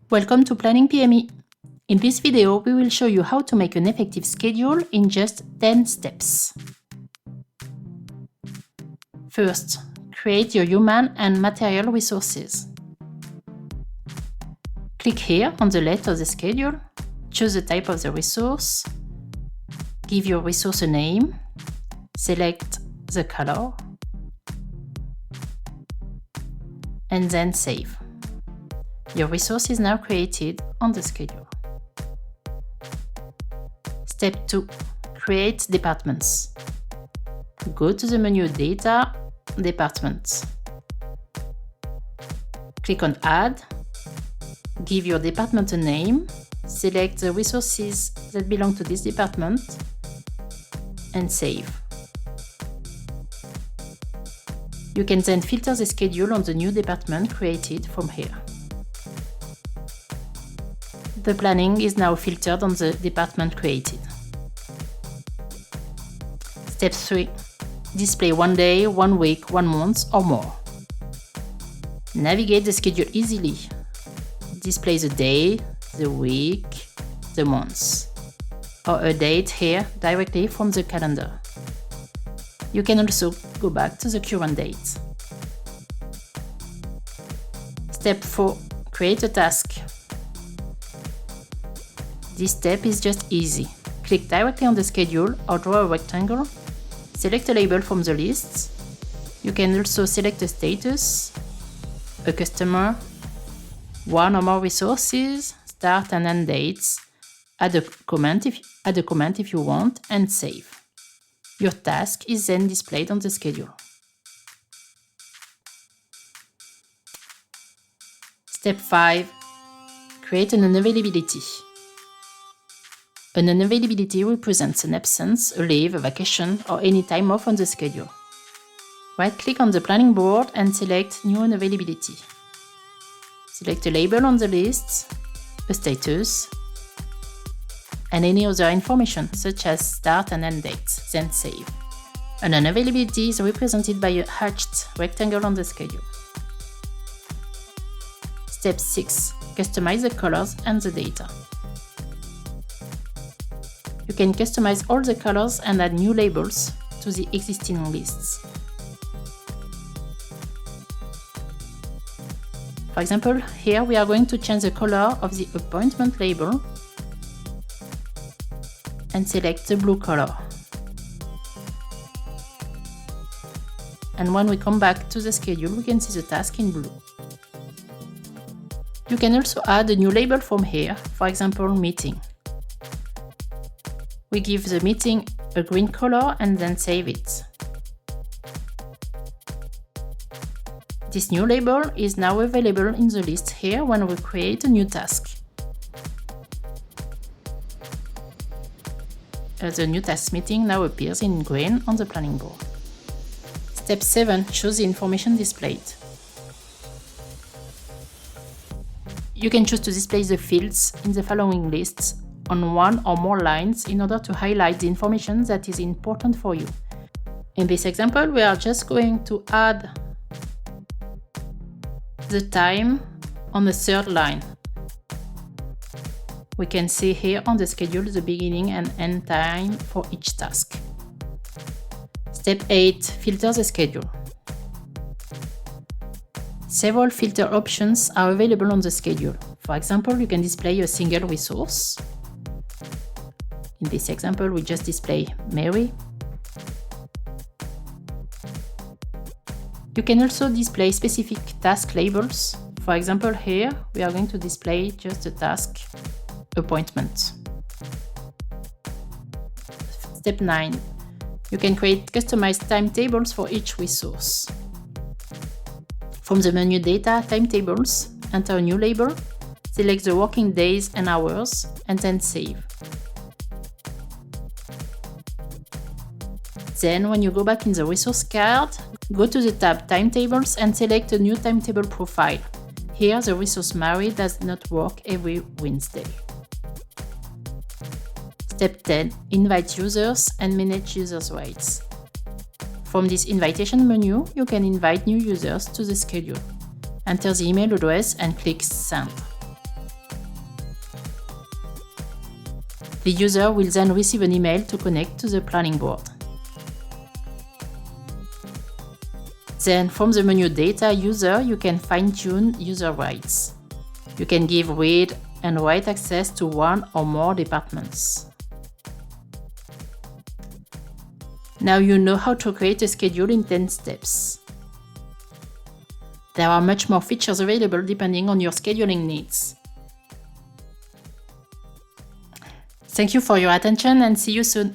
Welcome to PlanningPME. In this video, we will show you how to make an effective schedule in just 10 steps. First, create your human and material resources. Click here on the left of the schedule, choose the type of the resource, give your resource a name, select the color, and then save. Your resource is now created on the schedule. Step 2. Create departments. Go to the menu Data, Departments. Click on Add. Give your department a name. Select the resources that belong to this department and save. You can then filter the schedule on the new department created from here. The planning is now filtered on the department created. Step 3. Display 1 day, 1 week, 1 month or more. Navigate the schedule easily. Display the day, the week, the month, or a date here directly from the calendar. You can also go back to the current date. Step 4. Create a task. This step is just easy. Click directly on the schedule or draw a rectangle. Select a label from the list. You can also select a status, a customer, one or more resources, start and end dates, add a comment if you want, and save. Your task is then displayed on the schedule. Step 5. Create an unavailability. An unavailability represents an absence, a leave, a vacation, or any time off on the schedule. Right-click on the planning board and select New Unavailability. Select a label on the list, a status, and any other information such as start and end dates, then save. An unavailability is represented by a hatched rectangle on the schedule. Step 6. Customize the colors and the data. You can customize all the colors and add new labels to the existing lists. For example, here we are going to change the color of the appointment label and select the blue color. And when we come back to the schedule, we can see the task in blue. You can also add a new label from here, for example, meeting. We give the meeting a green color and then save it. This new label is now available in the list here when we create a new task. The new task meeting now appears in green on the planning board. Step 7. Choose the information displayed. You can choose to display the fields in the following lists on one or more lines in order to highlight the information that is important for you. In this example, we are just going to add the time on the third line. We can see here on the schedule the beginning and end time for each task. Step 8. Filter the schedule. Several filter options are available on the schedule. For example, you can display a single resource. In this example, we just display Mary. You can also display specific task labels. For example, here we are going to display just the task appointment. Step 9. You can create customized timetables for each resource. From the menu Data, Timetables, enter a new label, select the working days and hours, and then save. Then, when you go back in the resource card, go to the tab Timetables and select a new timetable profile. Here, the resource Mary does not work every Wednesday. Step 10. Invite users and manage users' rights. From this invitation menu, you can invite new users to the schedule. Enter the email address and click Send. The user will then receive an email to connect to the planning board. Then, from the menu Data User, you can fine-tune user rights. You can give read and write access to one or more departments. Now you know how to create a schedule in 10 steps. There are much more features available depending on your scheduling needs. Thank you for your attention and see you soon.